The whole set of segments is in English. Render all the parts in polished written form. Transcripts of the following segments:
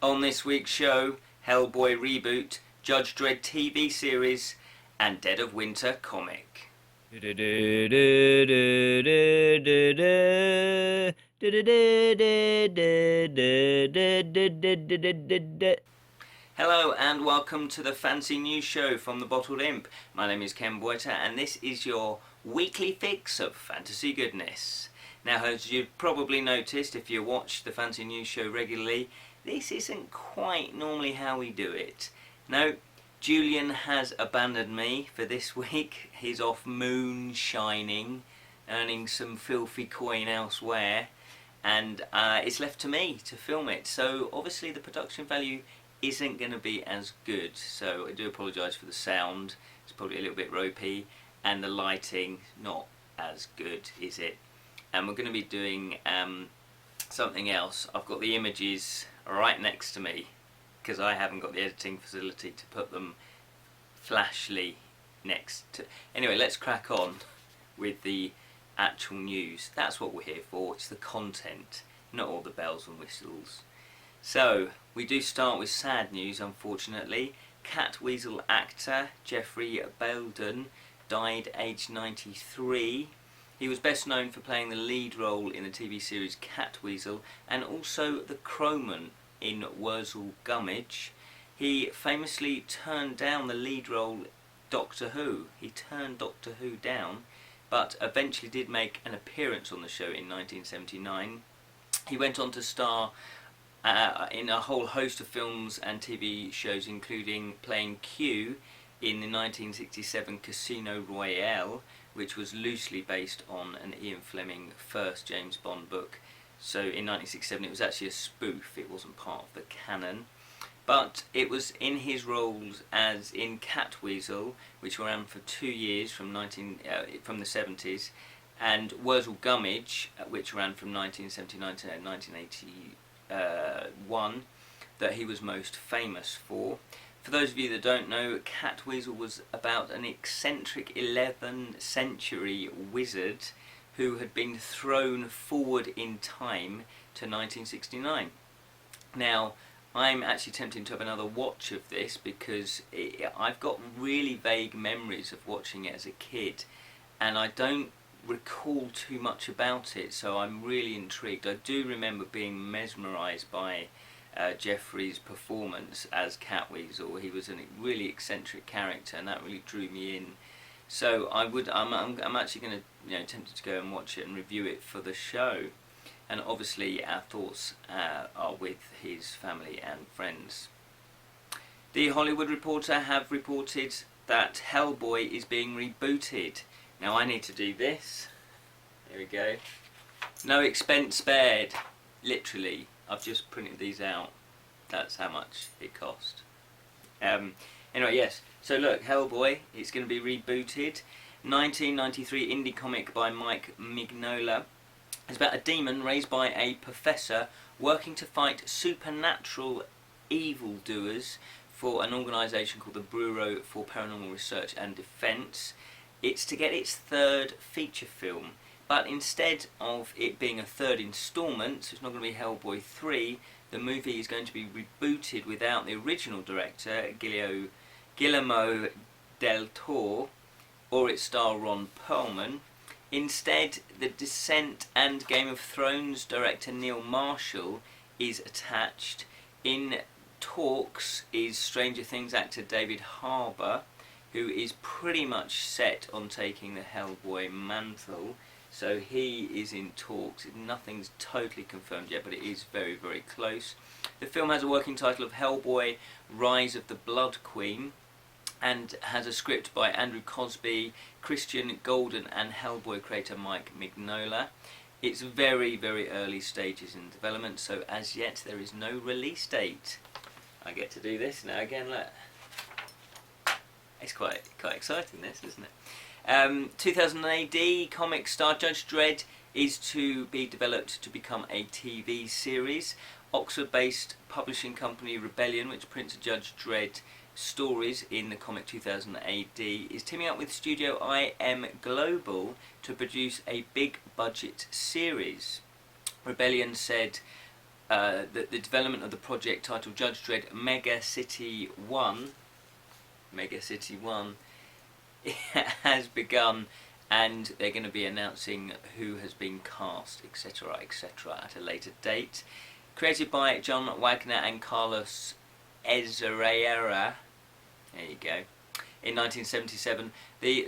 On this week's show, Hellboy reboot, Judge Dredd TV series, and Dead of Winter comic. Hello and welcome to the Fancy News Show from the Bottled Imp. My name is Ken Boyter and this is your weekly fix of fantasy goodness. Now, as you've probably noticed if you watch the Fancy News Show regularly, this isn't quite normally how we do it. No, Julian has abandoned me for this week. He's off moonshining, earning some filthy coin elsewhere, and it's left to me to film it. So obviously the production value isn't going to be as good, so I do apologise for the sound. It's probably a little bit ropey, and the lighting not as good, is it? And we're going to be doing something else. I've got the images right next to me because I haven't got the editing facility to put them flashly next to. Anyway, let's crack on with the actual news. That's what we're here for. It's the content, not all the bells and whistles. So we do start with sad news, unfortunately. Catweazle actor Geoffrey Bayldon died aged 93. He was best known for playing the lead role in the TV series Catweazle and also the Crowman in Worzel Gummidge. He famously turned down the lead role Doctor Who. He turned Doctor Who down, but eventually did make an appearance on the show in 1979. He went on to star in a whole host of films and TV shows, including playing Q in the 1967 Casino Royale, which was loosely based on an Ian Fleming first James Bond book. So in 1967 it was actually a spoof, it wasn't part of the canon. But it was in his roles as in Catweazle, which ran for 2 years from the 70s, and Worzel Gummidge, which ran from 1979 to 1981, that he was most famous for. For those of you that don't know, Catweazle was about an eccentric 11th century wizard who had been thrown forward in time to 1969. Now, I'm actually tempted to have another watch of this because I've got really vague memories of watching it as a kid, and I don't recall too much about it, so I'm really intrigued. I do remember being mesmerised by Geoffrey's performance as Catweazle. He was a really eccentric character, and that really drew me in. So I'm actually going to, tempted to go and watch it and review it for the show. And obviously our thoughts are with his family and friends. The Hollywood Reporter have reported that Hellboy is being rebooted. Now I need to do this. Here we go. No expense spared, literally. I've just printed these out. That's how much it cost. Anyway, yes. So look, Hellboy, it's going to be rebooted. 1993 indie comic by Mike Mignola. It's about a demon raised by a professor working to fight supernatural evildoers for an organisation called the Bureau for Paranormal Research and Defence. It's to get its third feature film. But instead of it being a third instalment, so it's not going to be Hellboy 3, the movie is going to be rebooted without the original director, Guillermo del Toro, or its star Ron Perlman. Instead, The Descent and Game of Thrones director Neil Marshall is attached. In talks is Stranger Things actor David Harbour, who is pretty much set on taking the Hellboy mantle. So he is in talks. Nothing's totally confirmed yet, but it is very, very close. The film has a working title of Hellboy, Rise of the Blood Queen, and has a script by Andrew Cosby, Christian Golden and Hellboy creator Mike Mignola. It's very, very early stages in development, so as yet there is no release date. I get to do this now again, look. It's quite exciting, this, isn't it? 2000 AD comic star Judge Dredd is to be developed to become a TV series. Oxford-based publishing company Rebellion, which prints Judge Dredd stories in the comic 2000 AD, is teaming up with studio IM Global to produce a big budget series. Rebellion said the development of the project titled Judge Dredd Mega City 1 has begun, and they're going to be announcing who has been cast, etc., etc., at a later date. Created by John Wagner and Carlos Ezerra, there you go. In 1977, the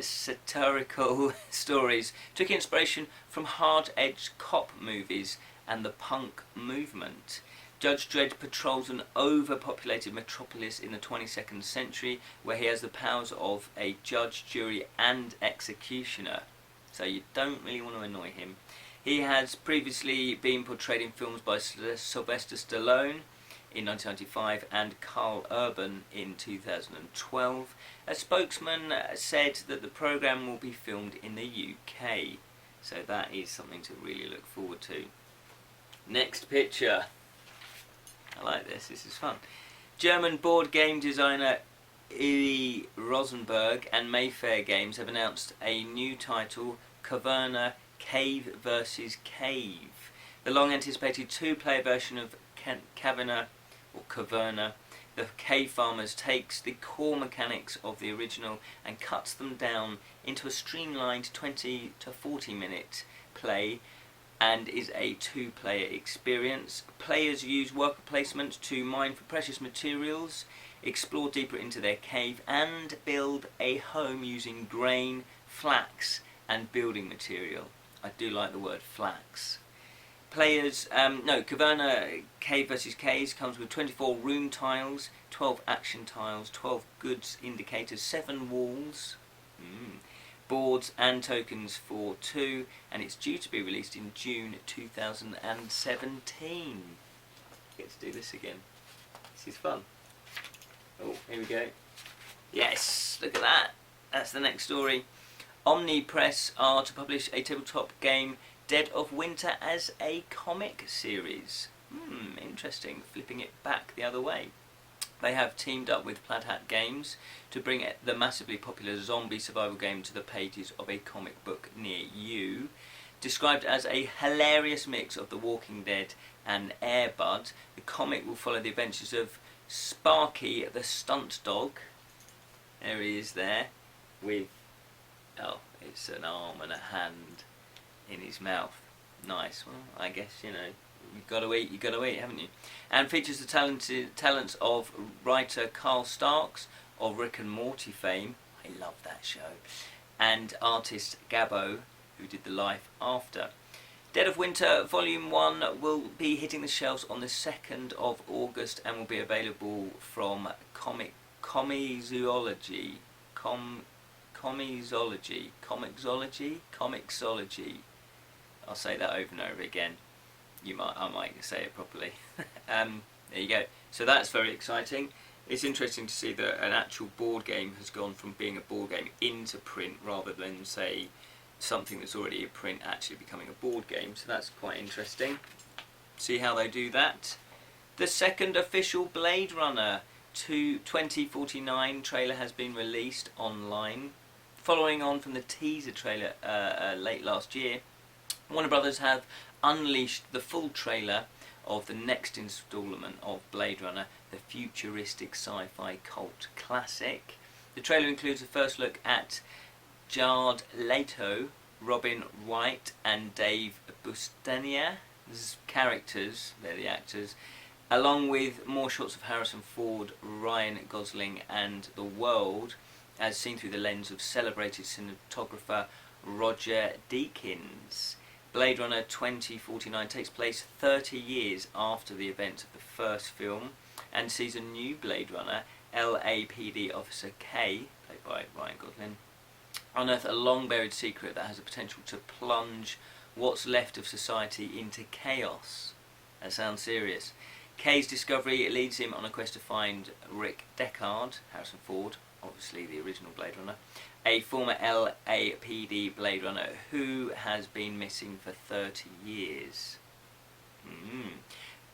satirical stories took inspiration from hard-edged cop movies and the punk movement. Judge Dredd patrols an overpopulated metropolis in the 22nd century where he has the powers of a judge, jury and executioner. So you don't really want to annoy him. He has previously been portrayed in films by Sylvester Stallone in 1995 and Carl Urban in 2012. A spokesman said that the programme will be filmed in the UK. So that is something to really look forward to. Next picture. I like this is fun. German board game designer Illy Rosenberg and Mayfair Games have announced a new title, Caverna Cave vs. Cave. The long-anticipated two-player version of Caverna, the cave farmers takes the core mechanics of the original and cuts them down into a streamlined 20 to 40 minute play, and is a two-player experience. Players use worker placement to mine for precious materials, explore deeper into their cave, and build a home using grain, flax, and building material. I do like the word flax. Caverna Cave vs. Caves comes with 24 room tiles, 12 action tiles, 12 goods indicators, 7 walls, boards and tokens for 2, and it's due to be released in June 2017. Get to do this again. This is fun. Oh, here we go. Yes, look at that. That's the next story. Omni Press are to publish a tabletop game, Dead of Winter, as a comic series. Interesting, flipping it back the other way. They have teamed up with Plaid Hat Games to bring the massively popular zombie survival game to the pages of a comic book near you. Described as a hilarious mix of The Walking Dead and Air Bud, the comic will follow the adventures of Sparky the stunt dog. There he is there, with, it's an arm and a hand in his mouth. Nice. Well, I guess, you've got to eat, haven't you? And features the talents of writer Carl Starks of Rick and Morty fame. I love that show. And artist Gabbo, who did The Life After. Dead of Winter Volume 1 will be hitting the shelves on the 2nd of August and will be available from Comixology. I'll say that over and over again. I might say it properly. There you go. So that's very exciting. It's interesting to see that an actual board game has gone from being a board game into print rather than, say, something that's already a print actually becoming a board game. So that's quite interesting. See how they do that. The second official Blade Runner 2049 trailer has been released online. Following on from the teaser trailer late last year, Warner Brothers have unleashed the full trailer of the next instalment of Blade Runner, the futuristic sci-fi cult classic. The trailer includes a first look at Jared Leto, Robin Wright and Dave Bustanier's characters, they're the actors, along with more shots of Harrison Ford, Ryan Gosling and the world, as seen through the lens of celebrated cinematographer Roger Deakins. Blade Runner 2049 takes place 30 years after the events of the first film and sees a new Blade Runner, LAPD Officer K, played by Ryan Gosling, unearth a long-buried secret that has the potential to plunge what's left of society into chaos. That sounds serious. K's discovery leads him on a quest to find Rick Deckard, Harrison Ford, obviously the original Blade Runner, a former LAPD Blade Runner who has been missing for 30 years.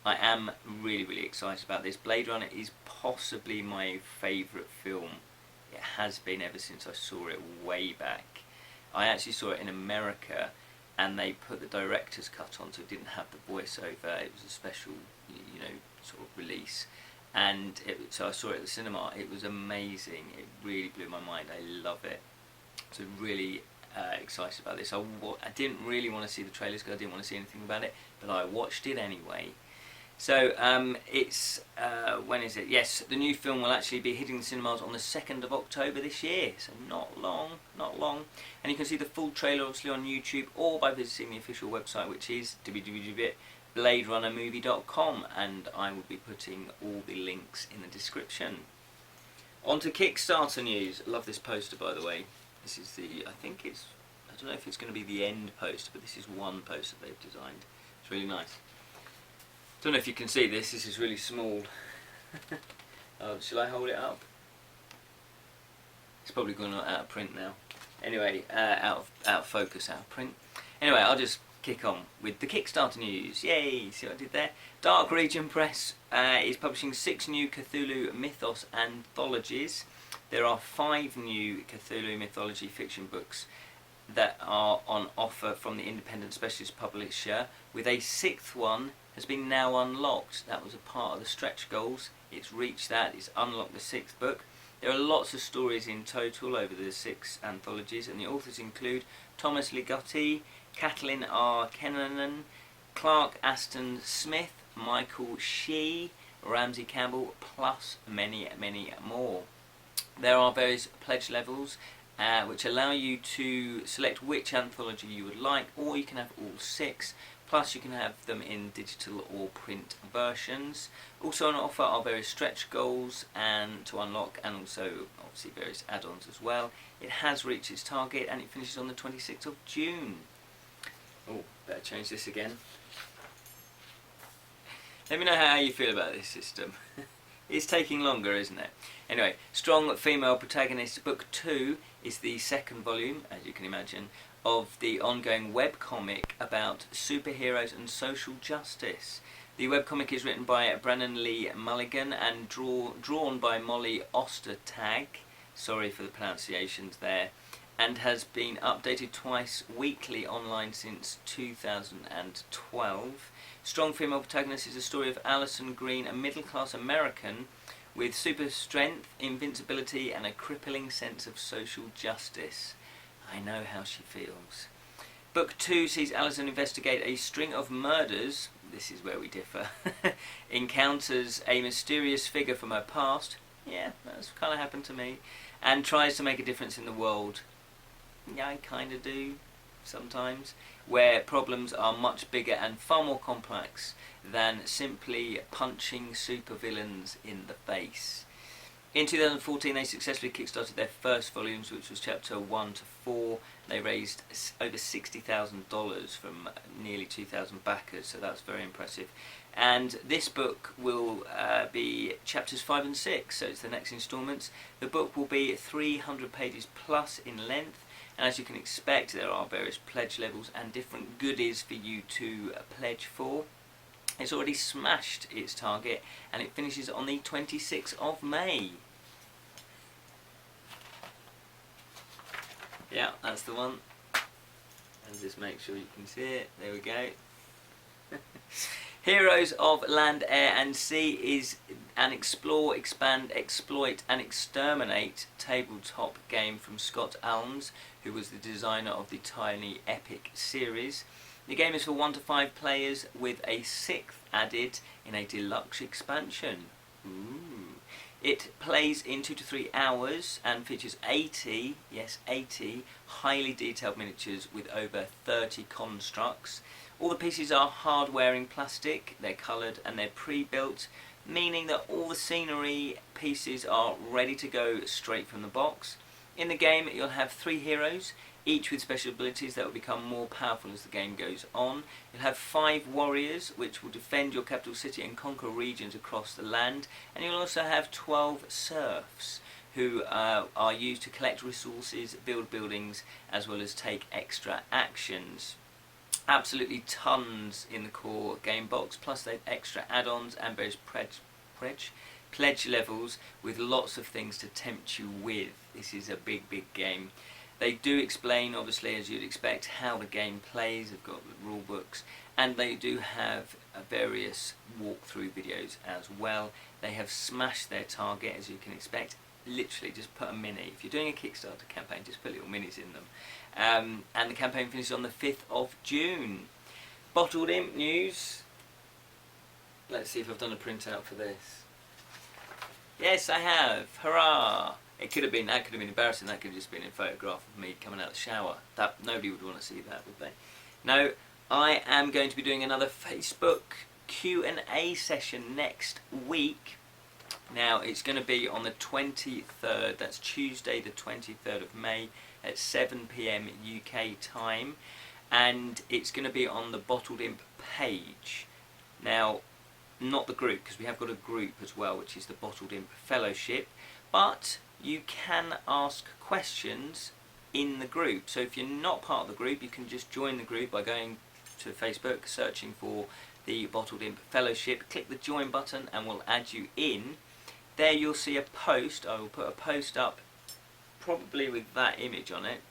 I am really, really excited about this. Blade Runner is possibly my favourite film. It has been ever since I saw it way back. I actually saw it in America and they put the director's cut on, so it didn't have the voiceover. It was a special, you know, sort of release, and so I saw it at the cinema. It was amazing. It really blew my mind. I love it. So really excited about this. I didn't really want to see the trailers because I didn't want to see anything about it, but I watched it anyway. So it's when is it? Yes, the new film will actually be hitting the cinemas on the 2nd of October this year. So not long. And you can see the full trailer obviously on YouTube or by visiting the official website, which is www.bladerunnermovie.com, and I will be putting all the links in the description. On to Kickstarter news. I love this poster, by the way. This is the, I don't know if it's going to be the end poster, but this is one poster they've designed. It's really nice. Don't know if you can see this. This is really small. Shall I hold it up? It's probably going out of print now. Anyway, out of focus, out of print. Anyway, I'll just kick on with the Kickstarter news. Yay! See what I did there? Dark Region Press is publishing 6 new Cthulhu Mythos anthologies. There are 5 new Cthulhu mythology fiction books that are on offer from the independent specialist publisher, with a 6th one has been now unlocked. That was a part of the stretch goals. It's reached that. It's unlocked the 6th book. There are lots of stories in total over the 6 anthologies, and the authors include Thomas Ligotti, Kathleen R. Kennanan, Clark Aston Smith, Michael Shee, Ramsey Campbell, plus many, many more. There are various pledge levels which allow you to select which anthology you would like, or you can have all 6. Plus you can have them in digital or print versions. Also on offer are various stretch goals and to unlock, and also obviously various add-ons as well. It has reached its target and it finishes on the 26th of June. Oh, better change this again. Let me know how you feel about this system. It's taking longer, isn't it? Anyway, Strong Female Protagonist Book 2 is the 2nd volume, as you can imagine, of the ongoing webcomic about superheroes and social justice. The webcomic is written by Brennan Lee Mulligan and drawn by Molly Ostertag, sorry for the pronunciations there, and has been updated twice weekly online since 2012. Strong Female Protagonist is a story of Alison Green, a middle-class American with super strength, invincibility and a crippling sense of social justice. I know how she feels. Book 2 sees Alison investigate a string of murders, this is where we differ, encounters a mysterious figure from her past, yeah, that's kind of happened to me, and tries to make a difference in the world. Yeah, I kind of do, sometimes, where problems are much bigger and far more complex than simply punching supervillains in the face. In 2014 they successfully kickstarted their first volumes, which was chapter 1 to 4. They raised over $60,000 from nearly 2,000 backers, so that's very impressive. And this book will be chapters 5 and 6, so it's the next instalments. The book will be 300 pages plus in length, and as you can expect there are various pledge levels and different goodies for you to pledge for. It's already smashed its target and it finishes on the 26th of May. Yeah, that's the one. And just make sure you can see it. There we go. Heroes of Land, Air and Sea is an explore, expand, exploit and exterminate tabletop game from Scott Alms, who was the designer of the Tiny Epic series. The game is for 1 to 5 players with a 6th added in a deluxe expansion. Ooh. It plays in 2 to 3 hours and features 80, yes 80, highly detailed miniatures with over 30 constructs. All the pieces are hard-wearing plastic, they're coloured and they're pre-built, meaning that all the scenery pieces are ready to go straight from the box. In the game you'll have 3 heroes, each with special abilities that will become more powerful as the game goes on. You'll have 5 warriors which will defend your capital city and conquer regions across the land, and you'll also have 12 serfs who are used to collect resources, build buildings, as well as take extra actions. Absolutely tons in the core game box, plus they've extra add-ons and various pledge levels with lots of things to tempt you with. This is a big game. They do explain, obviously, as you'd expect, how the game plays. They've got the rule books, and they do have various walkthrough videos as well. They have smashed their target, as you can expect. Literally, just put a mini. If you're doing a Kickstarter campaign, just put little minis in them. And the campaign finishes on the 5th of June. Bottled Imp news. Let's see if I've done a printout for this. Yes, I have. Hurrah! That could have been embarrassing. That could have just been a photograph of me coming out of the shower. That nobody would want to see that, would they? No, I am going to be doing another Facebook Q&A session next week. Now, it's going to be on the 23rd. That's Tuesday, the 23rd of May at 7 PM UK time, and it's going to be on the Bottled Imp page. Now, not the group, because we have got a group as well, which is the Bottled Imp Fellowship, but you can ask questions in the group. So if you're not part of the group, you can just join the group by going to Facebook, searching for the Bottled Imp Fellowship, click the join button and we'll add you in. There you'll see a post. I will put a post up, probably with that image on it,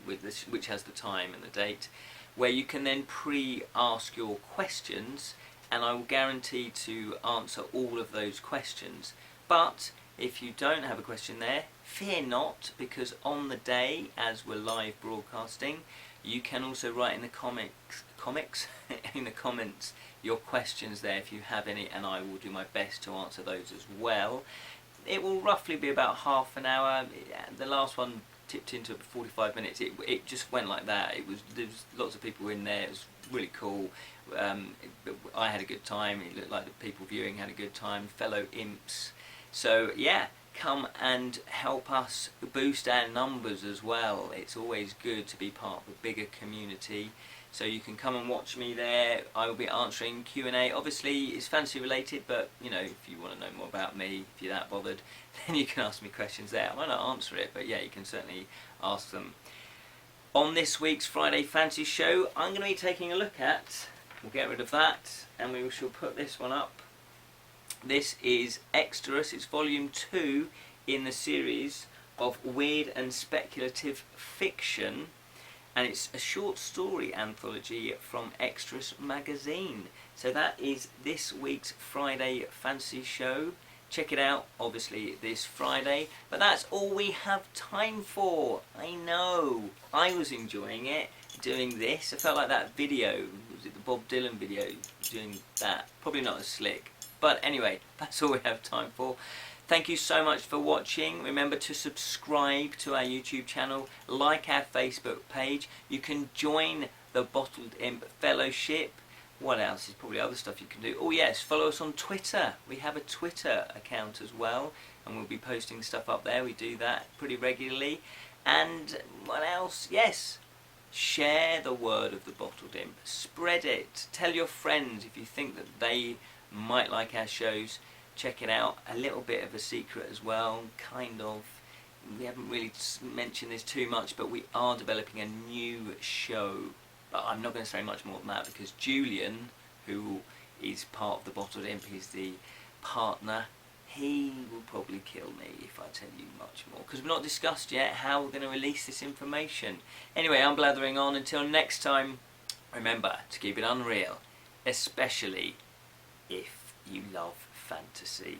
with this, which has the time and the date, where you can then pre-ask your questions, and I will guarantee to answer all of those questions. But if you don't have a question there, fear not, because on the day, as we're live broadcasting, you can also write in the in the comments your questions there if you have any, and I will do my best to answer those as well. It will roughly be about half an hour. The last one tipped into 45 minutes. It just went like that. There was lots of people in there. It was really cool. I had a good time. It looked like the people viewing had a good time. Fellow imps. So yeah, come and help us boost our numbers as well. It's always good to be part of a bigger community. So you can come and watch me there. I will be answering Q&A. Obviously it's fantasy related, but you know, if you want to know more about me, if you're that bothered, then you can ask me questions there. I might not answer it, but yeah, you can certainly ask them. On this week's Friday Fantasy Show, I'm going to be taking a look at, we'll get rid of that, and we shall put this one up. This is Exodus. It's volume 2 in the series of weird and speculative fiction, and it's a short story anthology from Exodus magazine. So that is this week's Friday Fantasy Show. Check it out, obviously, this Friday. But that's all we have time for. I know. I was enjoying it, doing this. I felt like that video, was it the Bob Dylan video, doing that? Probably not as slick. But anyway, that's all we have time for. Thank you so much for watching. Remember to subscribe to our YouTube channel, like our Facebook page. You can join the Bottled Imp Fellowship. What else? There's probably other stuff you can do. Oh yes, follow us on Twitter. We have a Twitter account as well, and we'll be posting stuff up there. We do that pretty regularly. And what else? Yes, share the word of the Bottled Imp. Spread it. Tell your friends if you think that they might like our shows. Check it out. A little bit of a secret as well, kind of. We haven't really mentioned this too much, but we are developing a new show. But I'm not going to say much more than that, because Julian, who is part of the Bottled Imp, he's the partner, he will probably kill me if I tell you much more, because we've not discussed yet how we're going to release this information. Anyway, I'm blathering on. Until next time, remember to keep it unreal, especially if you love fantasy.